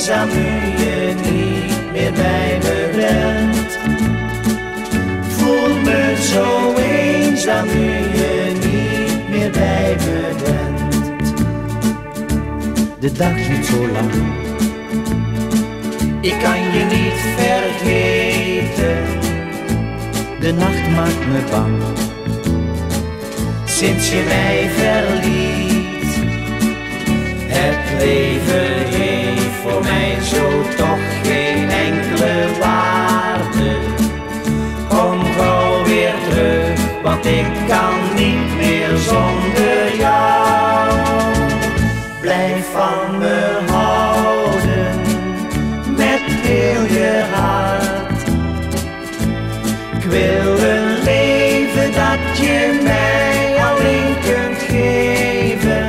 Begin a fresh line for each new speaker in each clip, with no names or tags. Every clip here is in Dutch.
eenzaam nu je niet meer bij me bent. Voel me zo eenzaam nu je niet meer bij me bent. De dag duurt zo lang, ik kan je niet vergeten. De nacht maakt me bang, sinds je mij verliet. Het leven heeft voor mij zo toch geen enkele waarde. Kom gauw weer terug, want ik kan niet meer zonder jou. Blijf van me houden, met heel je hart. Ik wil een leven dat je mij alleen kunt geven.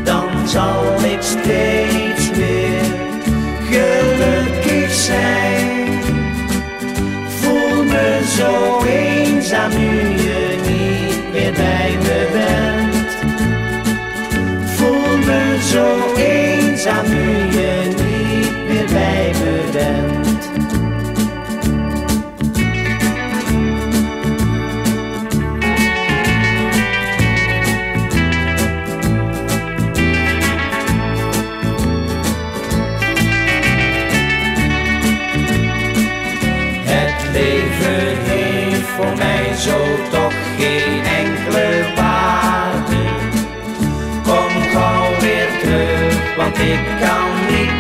Dan zal ik steeds weer gelukkig zijn. Voel me zo eenzaam nu je niet meer bij me bent. Voel me zo eenzaam nu je niet meer bij me bent. Het leven heeft voor mij zo toch geen enkele waarde. Kom gauw weer terug, want ik kan niet